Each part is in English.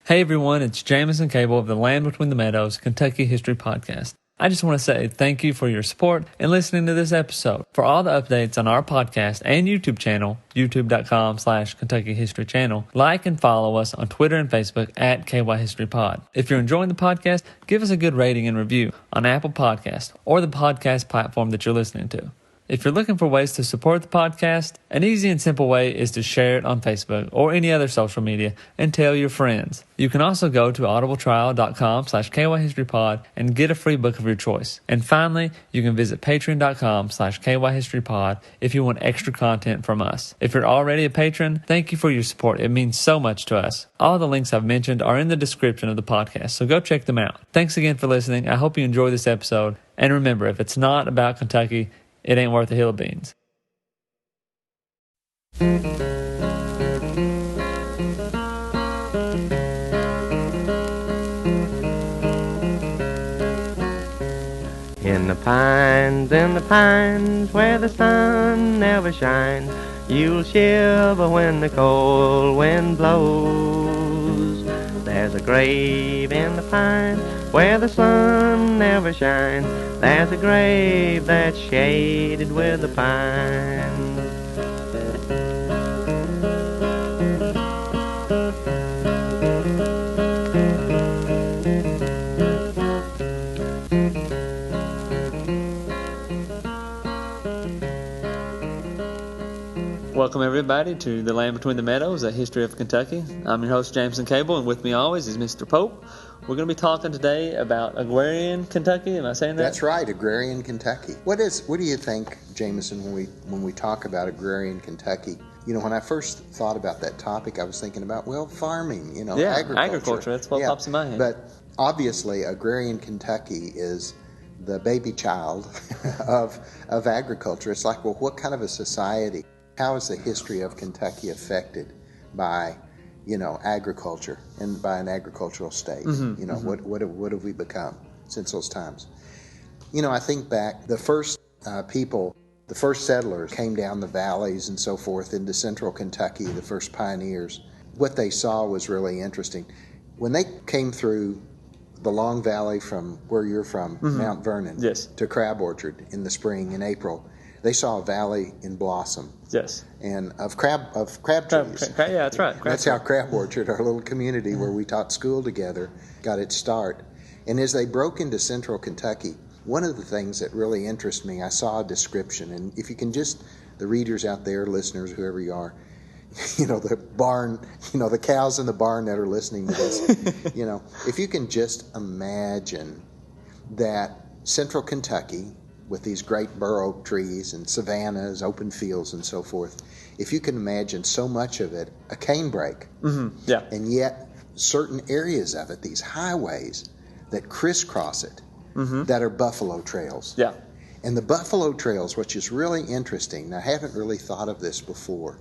Hey everyone, it's Jamison Cable of the Land Between the Meadows, Kentucky History Podcast. I just want to say thank you for your support and listening to this episode. For all the updates on our podcast and YouTube channel, youtube.com/Kentucky History Channel, like and follow us on Twitter and Facebook at KY History Pod. If you're enjoying the podcast, give us a good rating and review on Apple Podcasts or the podcast platform that you're listening to. If you're looking for ways to support the podcast, an easy and simple way is to share it on Facebook or any other social media and tell your friends. You can also go to audibletrial.com/KYHistoryPod and get a free book of your choice. And finally, you can visit patreon.com/KYHistoryPod if you want extra content from us. If you're already a patron, thank you for your support. It means so much to us. All the links I've mentioned are in the description of the podcast, so go check them out. Thanks again for listening. I hope you enjoy this episode. And remember, if it's not about Kentucky, it ain't worth a hill of beans. In the pines, where the sun never shines, you'll shiver when the cold wind blows. There's a grave in the pines, where the sun never shines. There's a grave that's shaded with the pines. Welcome everybody to The Land Between the Meadows, a history of Kentucky. I'm your host, Jameson Cable, and with me always is Mr. Pope. We're going to be talking today about Agrarian Kentucky. Am I saying that? That's right, Agrarian Kentucky. What do you think, Jameson, when we talk about Agrarian Kentucky? You know, when I first thought about that topic, I was thinking about, farming, agriculture. That's what pops in my head. But obviously, Agrarian Kentucky is the baby child of agriculture. It's like, well, what kind of a society? How is the history of Kentucky affected by, agriculture and by an agricultural state? What have we become since those times? I think back, the first the first settlers came down the valleys and so forth into central Kentucky, the first pioneers. What they saw was really interesting. When they came through the Long Valley from where you're from, Mount Vernon, to Crab Orchard in the spring, in April, they saw a valley in blossom. Yes. And of crab trees. Yeah, that's right. That's how Crab Orchard, our little community where we taught school together, got its start. And as they broke into central Kentucky, one of the things that really interested me, I saw a description. And if you can just, the readers out there, listeners, whoever you are, the barn, the cows in the barn that are listening to this, if you can just imagine that central Kentucky, with these great bur oak trees and savannas, open fields, and so forth, if you can imagine so much of it a canebrake, and yet certain areas of it, these highways that crisscross it, that are buffalo trails. Yeah. And the buffalo trails, which is really interesting, I haven't really thought of this before,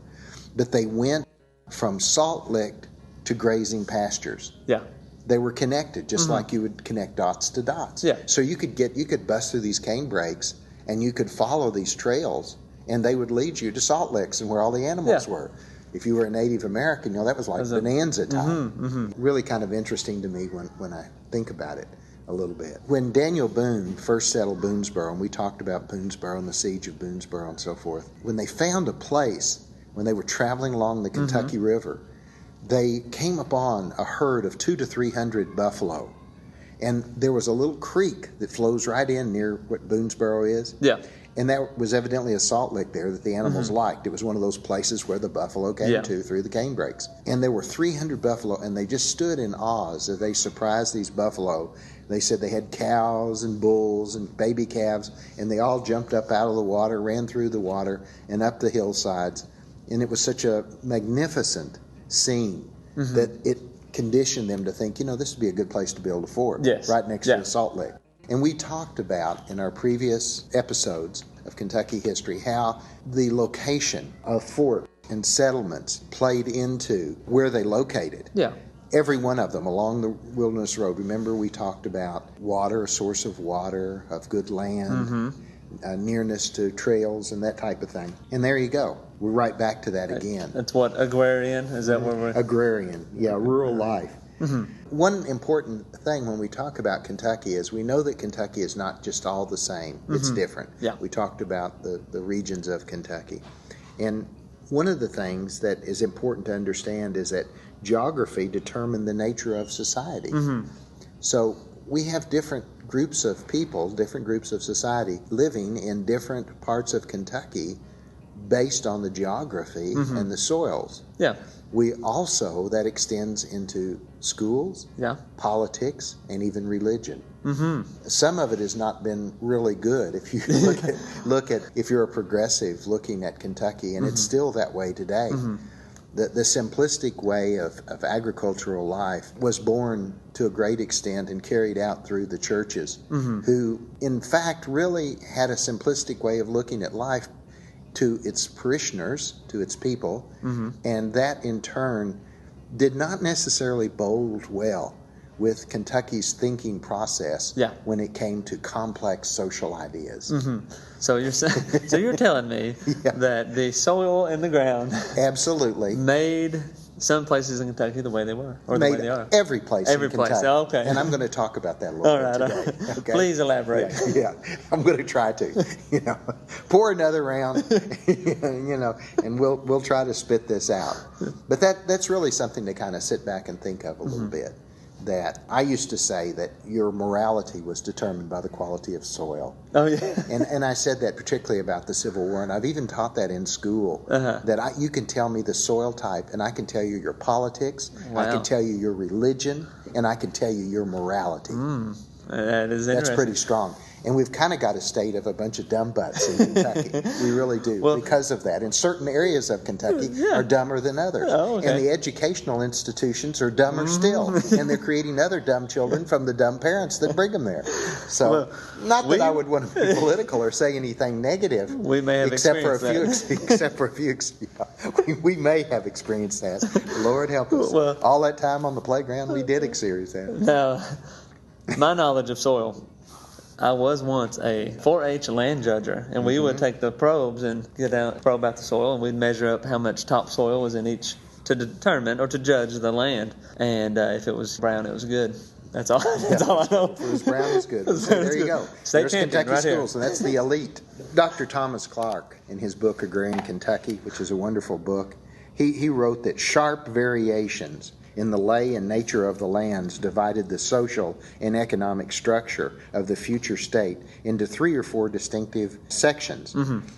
but they went from salt-licked to grazing pastures. Yeah. They were connected, just like you would connect dots to dots. Yeah. So you could bust through these cane breaks, and you could follow these trails, and they would lead you to salt licks and where all the animals were. If you were a Native American, that was like bonanza time. Really kind of interesting to me when I think about it a little bit. When Daniel Boone first settled Boonesborough, and we talked about Boonesborough and the siege of Boonesborough and so forth, when they found a place, when they were traveling along the Kentucky River, they came upon a herd of 200 to 300 buffalo. And there was a little creek that flows right in near what Boonesborough is. Yeah. And that was evidently a salt lick there that the animals liked. It was one of those places where the buffalo came to through the cane breaks. And there were 300 buffalo, and they just stood in awe as they surprised these buffalo. They said they had cows and bulls and baby calves, and they all jumped up out of the water, ran through the water, and up the hillsides. And it was such a magnificent scene that it conditioned them to think, this would be a good place to build a fort, right next to the salt lick. And we talked about in our previous episodes of Kentucky history how the location of forts and settlements played into where they located. Yeah. Every one of them along the Wilderness Road. Remember, we talked about water, a source of water, of good land, nearness to trails and that type of thing. And there you go. We're right back to that again. That's what, Agrarian? Is that where we're... Agrarian, rural life. One important thing when we talk about Kentucky is we know that Kentucky is not just all the same. It's different. Yeah. We talked about the regions of Kentucky. And one of the things that is important to understand is that geography determined the nature of society. So we have different groups of people, different groups of society living in different parts of Kentucky based on the geography and the soils. Yeah. We also, that extends into schools, politics, and even religion. Some of it has not been really good. If you look at if you're a progressive looking at Kentucky, and it's still that way today. The simplistic way of agricultural life was born to a great extent and carried out through the churches, who in fact really had a simplistic way of looking at life to its parishioners, to its people, and that in turn did not necessarily bode well with Kentucky's thinking process when it came to complex social ideas. So you're telling me that the soil and the ground absolutely made some places in Kentucky the way they were, or the way they are. Every place in Kentucky. Oh, okay. And I'm going to talk about that a little bit today. Okay? Please elaborate. Yeah, I'm going to try to. Pour another round, and we'll try to spit this out. But that's really something to kind of sit back and think of a little bit. That I used to say that your morality was determined by the quality of soil. Oh, yeah. And I said that particularly about the Civil War, and I've even taught that in school, that you can tell me the soil type, and I can tell you your politics, I can tell you your religion, and I can tell you your morality. That is interesting. That's pretty strong. And we've kind of got a state of a bunch of dumb butts in Kentucky. We really do, because of that. And certain areas of Kentucky are dumber than others. Oh, okay. And the educational institutions are dumber still. And they're creating other dumb children from the dumb parents that bring them there. So, not that I would want to be political or say anything negative. We may have experienced that. We may have experienced that. Lord help us. Well, all that time on the playground, we did experience that. Now, my knowledge of soil, I was once a 4-H land judger, and we would take the probes and get out, probe out the soil, and we'd measure up how much topsoil was in each to determine or to judge the land. And if it was brown, it was good. That's all. That's all I know. If it was brown, it's good. So there you go. State There's Kentucky right schools, and that's the elite. Dr. Thomas Clark, in his book Agrarian Kentucky, which is a wonderful book, he wrote that sharp variations in the lay and nature of the lands divided the social and economic structure of the future state into 3 or 4 distinctive sections.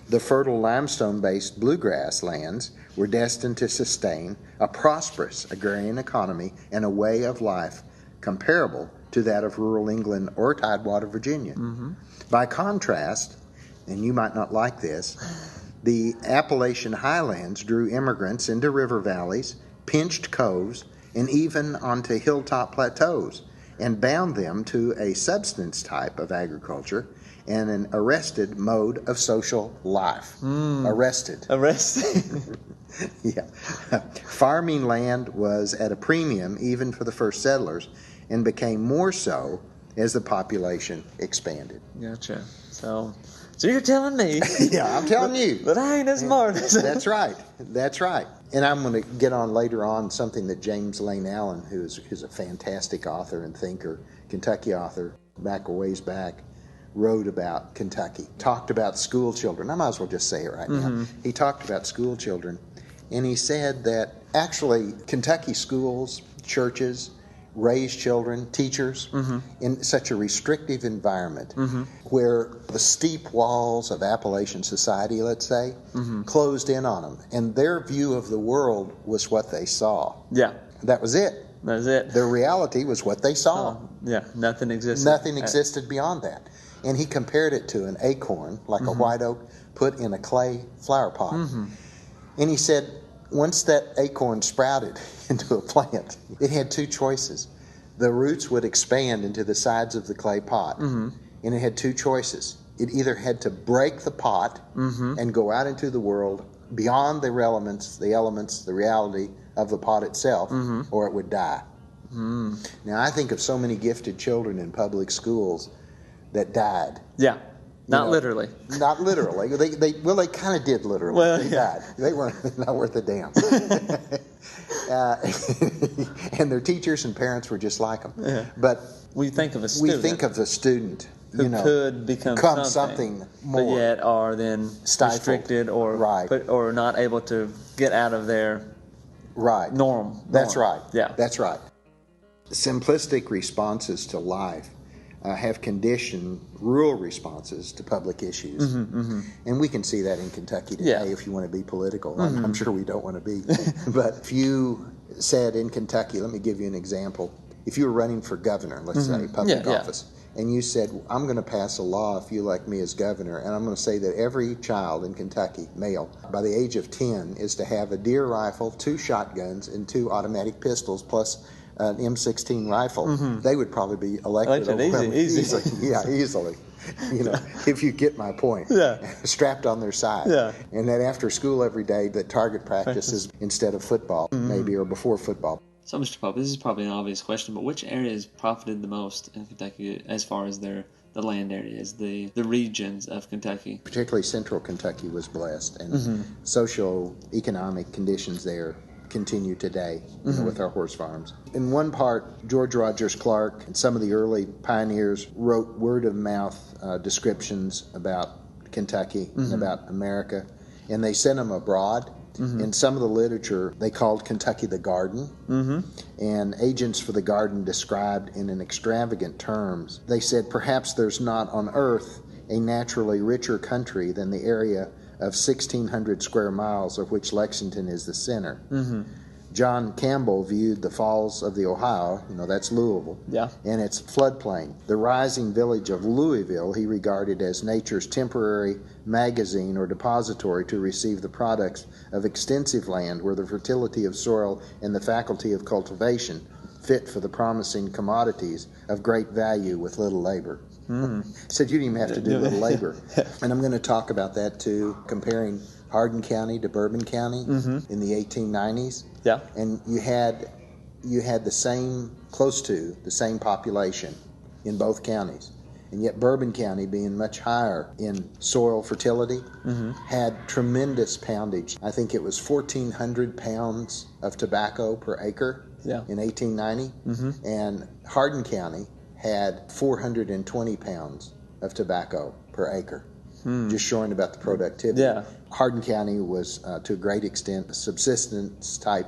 The fertile limestone-based bluegrass lands were destined to sustain a prosperous agrarian economy and a way of life comparable to that of rural England or Tidewater, Virginia. By contrast, and you might not like this, the Appalachian highlands drew immigrants into river valleys, pinched coves, and even onto hilltop plateaus, and bound them to a subsistence type of agriculture and an arrested mode of social life. Arrested. Yeah. Farming land was at a premium even for the first settlers, and became more so as the population expanded. Gotcha. So you're telling me. Yeah, I'm telling you. But I ain't as smart. That's right. That's right. And I'm going to get on later on something that James Lane Allen, who's a fantastic author and thinker, Kentucky author, back a ways back, wrote about Kentucky. Talked about school children. I might as well just say it right now. He talked about school children, and he said that actually Kentucky schools, churches, raise children, teachers, in such a restrictive environment where the steep walls of Appalachian society, let's say, closed in on them. And their view of the world was what they saw. Yeah. That was it. That was it. Their reality was what they saw. Yeah, nothing existed. Nothing existed beyond that. And he compared it to an acorn, like a white oak, put in a clay flower pot. And he said, once that acorn sprouted into a plant, it had 2 choices. The roots would expand into the sides of the clay pot, and it had 2 choices. It either had to break the pot and go out into the world beyond the elements, the reality of the pot itself, or it would die. Now, I think of so many gifted children in public schools that died. Yeah. Not literally. Not literally. They kind of did literally. Well, they died. They weren't not worth a damn. And their teachers and parents were just like them. Yeah. But we think of a student. We think of the student who could become something more, but yet are then stifled, restricted or or not able to get out of their norm. That's right. Yeah, that's right. Simplistic responses to life have conditioned rural responses to public issues, and we can see that in Kentucky today. If you want to be political, I'm sure we don't want to be. But if you said in Kentucky, let me give you an example. If you were running for governor, let's say public office. And you said, I'm going to pass a law if you elect me as governor, and I'm going to say that every child in Kentucky, male, by the age of 10, is to have a deer rifle, 2 shotguns, and 2 automatic pistols, plus an M16 rifle. They would probably be elected easily. Yeah, easily. If you get my point. Strapped on their side. And that after school every day, that target practices instead of football, maybe, or before football. So, Mr. Pope, this is probably an obvious question, but which areas profited the most in Kentucky as far as the land areas, the regions of Kentucky? Particularly central Kentucky was blessed, and socio-economic conditions there continue today with our horse farms. In one part, George Rogers Clark and some of the early pioneers wrote word-of-mouth descriptions about Kentucky and about America, and they sent them abroad. In some of the literature, they called Kentucky the Garden, and agents for the Garden described in an extravagant terms. They said, perhaps there's not on earth a naturally richer country than the area of 1,600 square miles of which Lexington is the center. John Campbell viewed the falls of the Ohio, that's Louisville, and its floodplain. The rising village of Louisville he regarded as nature's temporary magazine or depository to receive the products of extensive land where the fertility of soil and the faculty of cultivation fit for the promising commodities of great value with little labor. Said you didn't even have to do little labor. And I'm going to talk about that too, comparing Hardin County to Bourbon County in the 1890s. And you had the same, close to the same population in both counties. And yet Bourbon County, being much higher in soil fertility, had tremendous poundage. I think it was 1,400 pounds of tobacco per acre in 1890. And Hardin County had 420 pounds of tobacco per acre. Just showing about the productivity. Hardin County was, to a great extent, a subsistence-type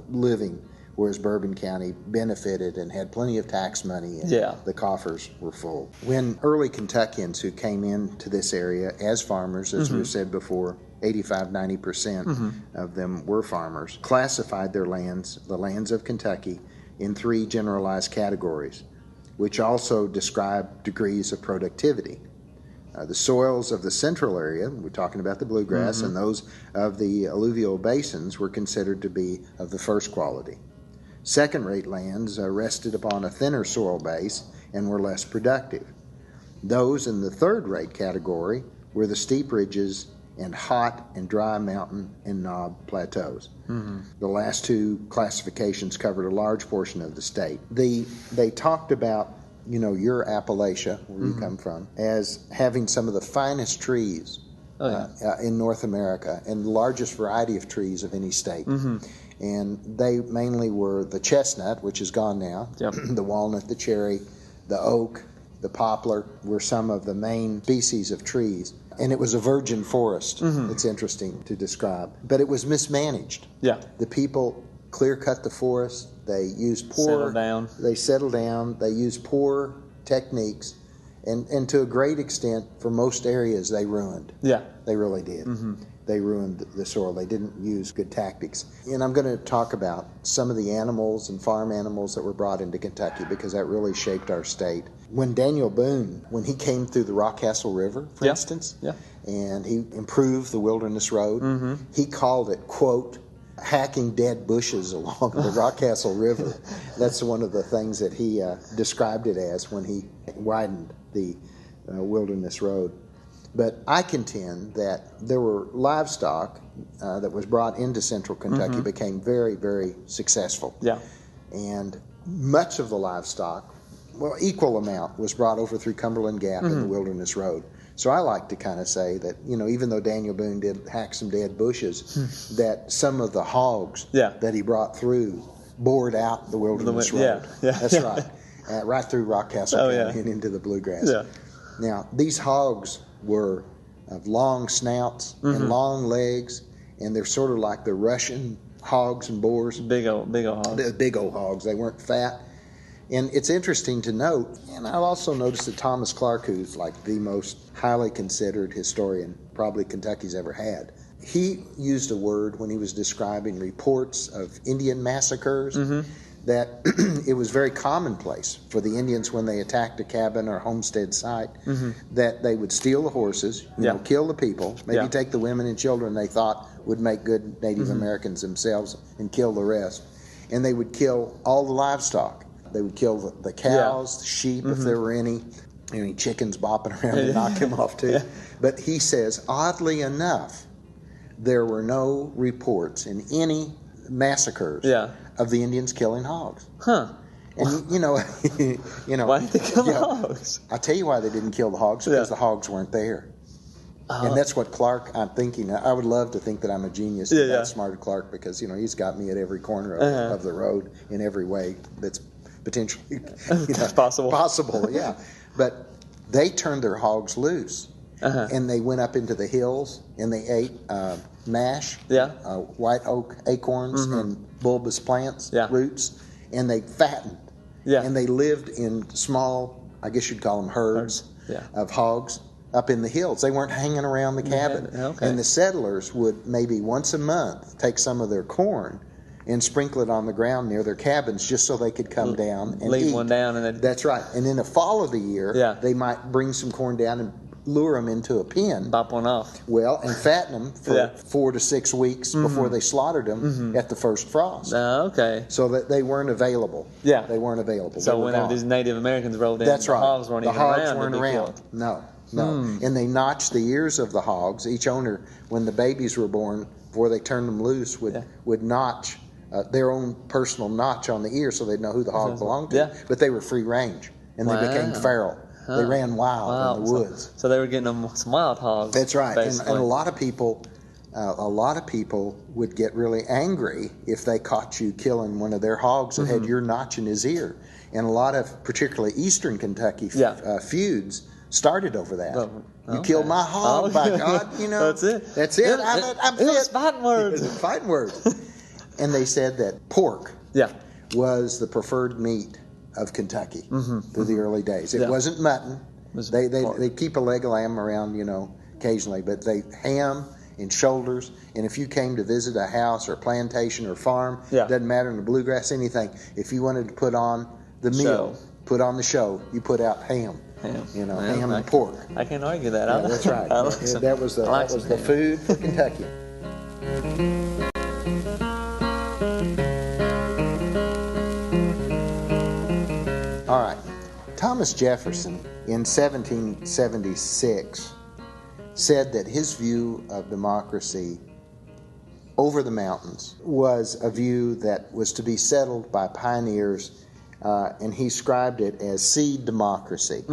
living, whereas Bourbon County benefited and had plenty of tax money, and the coffers were full. When early Kentuckians who came into this area as farmers, as we've said before, 85-90% of them were farmers, classified their lands, the lands of Kentucky, in 3 generalized categories, which also describe degrees of productivity. The soils of the central area, we're talking about the bluegrass, and those of the alluvial basins were considered to be of the first quality. Second-rate lands rested upon a thinner soil base and were less productive. Those in the third-rate category were the steep ridges and hot and dry mountain and knob plateaus. The last 2 classifications covered a large portion of the state. They talked about your Appalachia, where you come from, as having some of the finest trees in North America and the largest variety of trees of any state. And they mainly were the chestnut, which is gone now, the walnut, the cherry, the oak, the poplar were some of the main species of trees. And it was a virgin forest. It's interesting to describe. But it was mismanaged. The people clear-cut the forest. They used They settled down. They used poor techniques, and to a great extent, for most areas, they ruined. They really did. They ruined the soil. They didn't use good tactics. And I'm going to talk about some of the animals and farm animals that were brought into Kentucky, because that really shaped our state. When Daniel Boone, when he came through the Rockcastle River, for instance, and he improved the Wilderness Road, he called it, quote, hacking dead bushes along the Rockcastle River. That's one of the things that he described it as when he widened the Wilderness Road. But I contend that there were livestock that was brought into central Kentucky became very, very successful. And much of the livestock, equal amount, was brought over through Cumberland Gap and the Wilderness Road. So I like to kind of say that, even though Daniel Boone did hack some dead bushes, that some of the hogs that he brought through bored out the Wilderness Road. That's right. Right through Rockcastle County and into the bluegrass. Yeah. Now, these hogs were of long snouts and long legs, and they're sort of like the Russian hogs and boars. Big old hogs. The big old hogs. They weren't fat. And it's interesting to note, and I've also noticed that Thomas Clark, who's like the most highly considered historian probably Kentucky's ever had, he used a word when he was describing reports of Indian massacres that it was very commonplace for the Indians when they attacked a cabin or homestead site that they would steal the horses, kill the people, maybe take the women and children they thought would make good Native Americans themselves and kill the rest. And they would kill all the livestock. They would kill the cows, the sheep, if there were any chickens bopping around and knock them off too. But he says, oddly enough, there were no reports in any massacres of the Indians killing hogs. Huh. And why did they kill the hogs? I'll tell you why they didn't kill the hogs, because the hogs weren't there. And that's what Clark, I'm thinking, I would love to think that I'm a genius and outsmarted Clark, because he's got me at every corner of the road in every way that's potentially possible, yeah. But they turned their hogs loose, and they went up into the hills, and they ate mash, white oak acorns, and bulbous plants, roots, and they fattened. And they lived in small, I guess you'd call them herds of hogs up in the hills. They weren't hanging around the cabin. And the settlers would maybe once a month take some of their corn and sprinkle it on the ground near their cabins just so they could come down and leave eat. one down. And that's right. And in the fall of the year, they might bring some corn down and lure them into a pen. Bop one off. Well, and fatten them for 4 to 6 weeks before they slaughtered them at the first frost. So that they weren't available. They weren't available. So whenever these Native Americans rolled in, the hogs weren't even around. No. And they notched the ears of the hogs. Each owner, when the babies were born, before they turned them loose, would notch their own personal notch on the ear so they'd know who the hog belonged to. But they were free range, and they became feral. They ran wild in the woods. So they were getting them some wild hogs. That's right. And a lot of people would get really angry if they caught you killing one of their hogs that had your notch in his ear. And a lot of particularly eastern Kentucky feuds started over that. You killed my hog, by God, That's it. That's it. I'm it was fighting words. It was fighting words. And they said that pork was the preferred meat of Kentucky through the early days. It wasn't mutton. They keep a leg of lamb around, occasionally, but ham and shoulders. And if you came to visit a house or a plantation or farm, doesn't matter in the bluegrass, anything. If you wanted to put on the meal, put on the show, you put out ham. Ham and pork. I can't argue that. That's right. That was the food for Kentucky. All right. Thomas Jefferson in 1776 said that his view of democracy over the mountains was a view that was to be settled by pioneers, and he described it as seed democracy.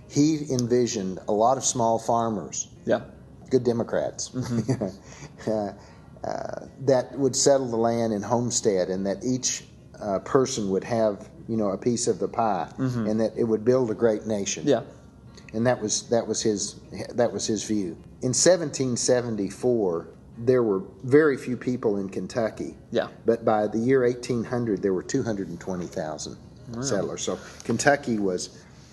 He envisioned a lot of small farmers, good Democrats, that would settle the land in homestead, and that each person would have a piece of the pie, and that it would build a great nation. And that was his view. In 1774, there were very few people in Kentucky. But by the year 1800, there were 220,000 settlers. So Kentucky was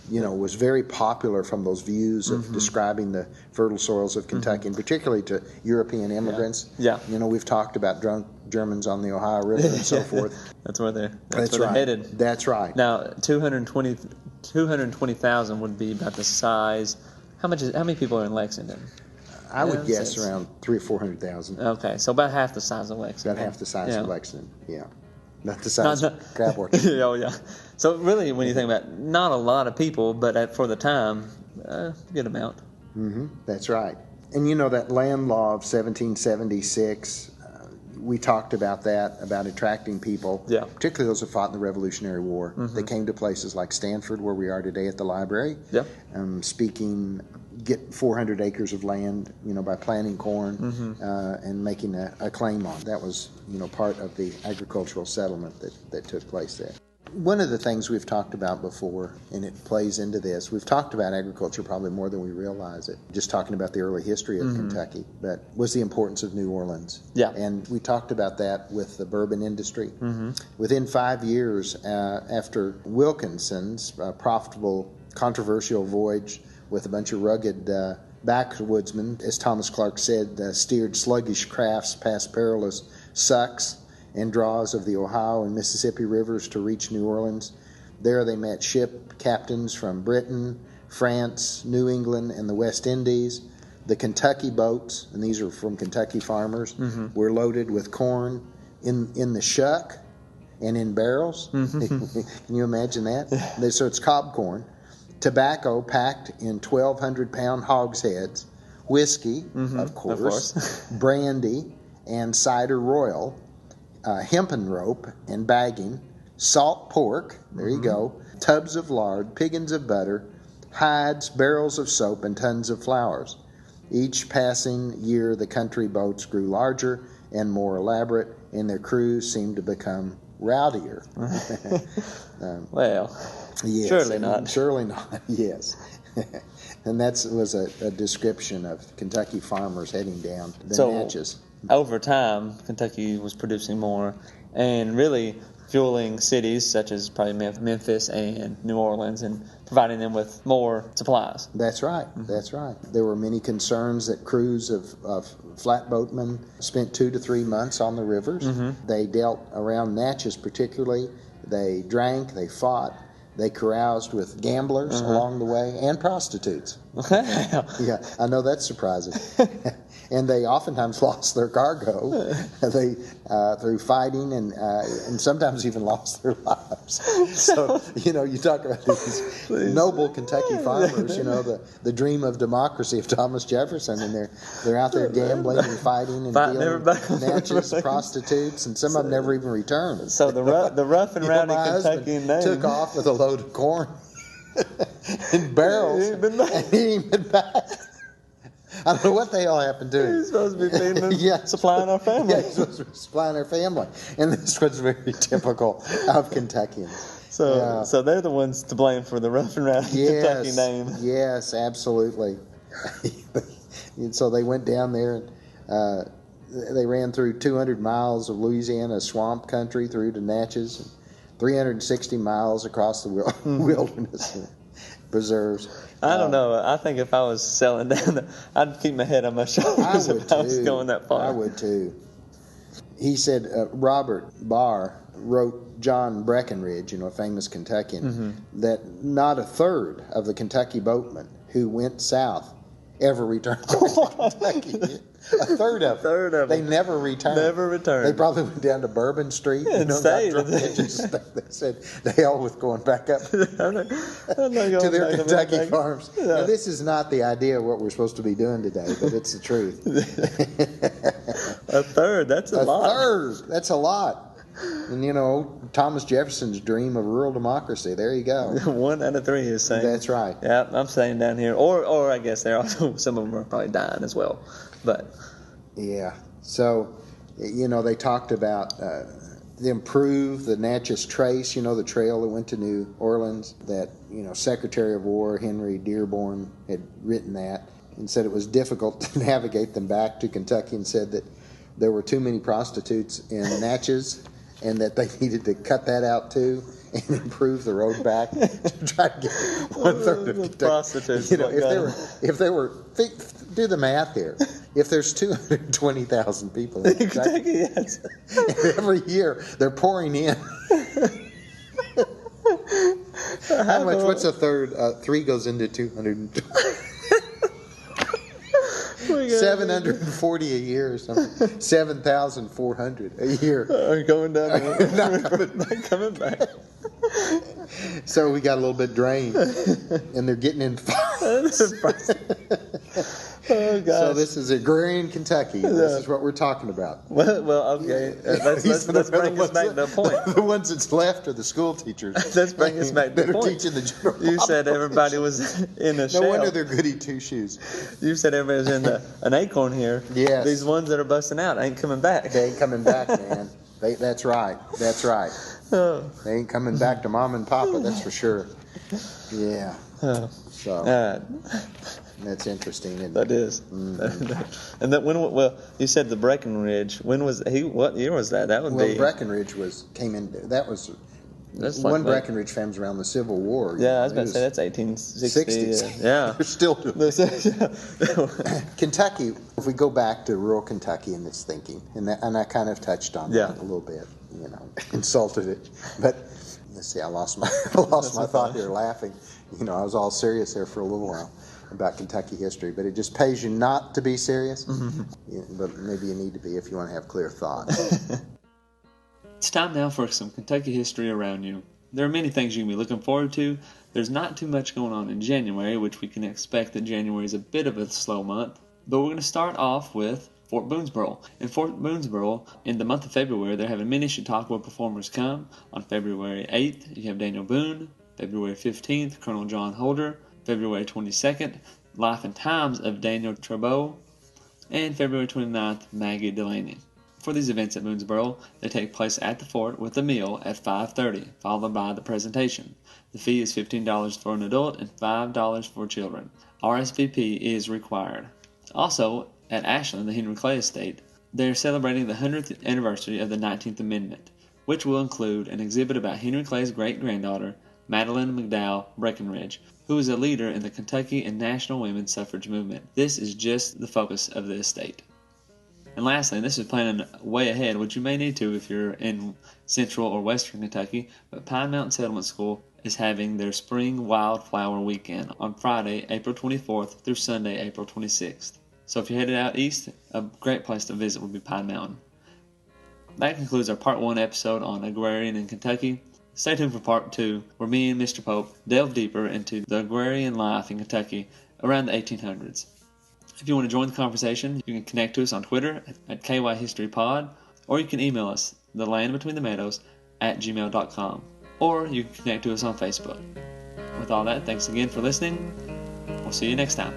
very popular from those views of describing the fertile soils of Kentucky, and particularly to European immigrants. We've talked about drunk Germans on the Ohio River and so forth. That's where they're right. headed. That's right. Now, 220,000 would be about the size. How many people are in Lexington? I would guess around 300,000 or 400,000. Okay, so about half the size of Lexington. About half the size of Lexington. Not the size of crab orchard. So really, when you think about it, not a lot of people, but for the time, good amount. That's right. And that land law of 1776, we talked about that, about attracting people, particularly those who fought in the Revolutionary War. They came to places like Stanford, where we are today at the library, speaking get 400 acres of land, by planting corn and making a claim on. That was, part of the agricultural settlement that took place there. One of the things we've talked about before, and it plays into this, we've talked about agriculture probably more than we realize it, just talking about the early history of Kentucky, but was the importance of New Orleans. Yeah. And we talked about that with the bourbon industry. Within 5 years after Wilkinson's profitable, controversial voyage with a bunch of rugged backwoodsmen, as Thomas Clark said, steered sluggish crafts past perilous sucks and draws of the Ohio and Mississippi rivers to reach New Orleans. There they met ship captains from Britain, France, New England, and the West Indies. The Kentucky boats, and these are from Kentucky farmers, were loaded with corn in the shuck and in barrels. Can you imagine that? So it's cob corn. Tobacco packed in 1,200-pound hogsheads. Whiskey, of course. Brandy and cider royal. Hempen rope and bagging, salt pork, there you go, tubs of lard, piggins of butter, hides, barrels of soap, and tons of flowers. Each passing year, the country boats grew larger and more elaborate, and their crews seemed to become rowdier. Well, yes, surely not. Surely not, yes. And that was a description of Kentucky farmers heading down the Natchez. Over time, Kentucky was producing more and really fueling cities such as probably Memphis and New Orleans and providing them with more supplies. That's right. That's right. There were many concerns that crews of flatboatmen spent 2 to 3 months on the rivers. They dealt around Natchez particularly. They drank, they fought, they caroused with gamblers along the way and prostitutes. Yeah, I know that's surprising. And they oftentimes lost their cargo. They through fighting and sometimes even lost their lives. So you talk about these noble Kentucky farmers. The dream of democracy of Thomas Jefferson, and they're out there gambling and fighting and dealing Natchez prostitutes, and some of them never even returned. So the rough and rowdy Kentucky name took off with a load of corn in barrels, and he ain't been back. I don't know what the hell happened to him. He's supposed to be feeding us, supplying our family. Yeah, he's supposed to be supplying our family. And this was very typical of Kentuckians. So they're the ones to blame for the rough and rowdy Kentucky name. Yes, absolutely. And so they went down there and they ran through 200 miles of Louisiana swamp country through to Natchez, and 360 miles across the wilderness and preserves. I don't know. I think if I was selling down, I'd keep my head on my shoulders if I was going that far. I would too. He said Robert Barr wrote John Breckinridge, a famous Kentuckian, that not a third of the Kentucky boatmen who went south ever returned to Kentucky. A third of them. They never returned. They probably went down to Bourbon Street and stayed. They said they all was going back up to their Kentucky farms. Yeah. Now, this is not the idea of what we're supposed to be doing today, but it's the truth. A third. That's a lot. A third. That's a lot. And Thomas Jefferson's dream of rural democracy. There you go. 1 out of 3 is saying. That's right. Yeah, I'm saying down here, or I guess there also some of them are probably dying as well. But yeah, so they talked about the improve the Natchez Trace. The trail that went to New Orleans. That Secretary of War Henry Dearborn had written that and said it was difficult to navigate them back to Kentucky, and said that there were too many prostitutes in Natchez, and that they needed to cut that out too and improve the road back to try to get 1/3 of Kentucky. Prostitutes. If they were, do the math here. If there's 220,000 people in Kentucky, yes. and every year they're pouring in. How much? What's a third? 3 goes into 220. 740 a year or something. 7,400 a year. Going down. Not coming back. So we got a little bit drained, and they're getting in fights. Oh, gosh. So this is Agrarian, Kentucky. This is what we're talking about. Well, okay. Let's bring us back to the point. The ones that's left are the school teachers. Let's bring us back to the that are point. teaching the general You said everybody was in a No shell. wonder they're goody two-shoes. You said everybody was in an acorn here. Yes. These ones that are busting out ain't coming back. They ain't coming back, man. That's right. That's right. Oh. They ain't coming back to Mom and Papa, that's for sure. Yeah. So that's interesting, isn't it? That is. Mm-hmm. And that well, you said the Breckenridge. When was he? What year was that? That would be. Breckenridge came in. That was That's one like, Breckenridge family's around the Civil War. Yeah, I was about to say that's 1860. 60s. Yeah. They're still doing it. Kentucky, if we go back to rural Kentucky in this thinking, and I kind of touched on that a little bit, insulted it. But let's see, I lost my thought here laughing. I was all serious there for a little while about Kentucky history, but it just pays you not to be serious. Mm-hmm. But maybe you need to be if you want to have clear thought. It's time now for some Kentucky history around you. There are many things you can be looking forward to. There's not too much going on in January, which we can expect that January is a bit of a slow month. But we're going to start off with Fort Boonesborough. In Fort Boonesborough, in the month of February, they're having many Chautauqua performers come. On February 8th, you have Daniel Boone. February 15th, Colonel John Holder. February 22nd, Life and Times of Daniel Trabeau. And February 29th, Maggie Delaney. For these events at Boonesborough, they take place at the fort with a meal at 5:30, followed by the presentation. The fee is $15 for an adult and $5 for children. RSVP is required. Also, at Ashland, the Henry Clay Estate, they are celebrating the 100th anniversary of the 19th Amendment, which will include an exhibit about Henry Clay's great-granddaughter, Madeline McDowell Breckenridge, who was a leader in the Kentucky and national women's suffrage movement. This is just the focus of the estate. And lastly, this is planning way ahead, which you may need to if you're in central or western Kentucky, but Pine Mountain Settlement School is having their Spring Wildflower Weekend on Friday, April 24th through Sunday, April 26th. So if you're headed out east, a great place to visit would be Pine Mountain. That concludes our Part 1 episode on Agrarian in Kentucky. Stay tuned for Part 2, where me and Mr. Pope delve deeper into the agrarian life in Kentucky around the 1800s. If you want to join the conversation, you can connect to us on Twitter at KYHistoryPod, or you can email us, thelandbetweenthemeadows@gmail.com, or you can connect to us on Facebook. With all that, thanks again for listening. We'll see you next time.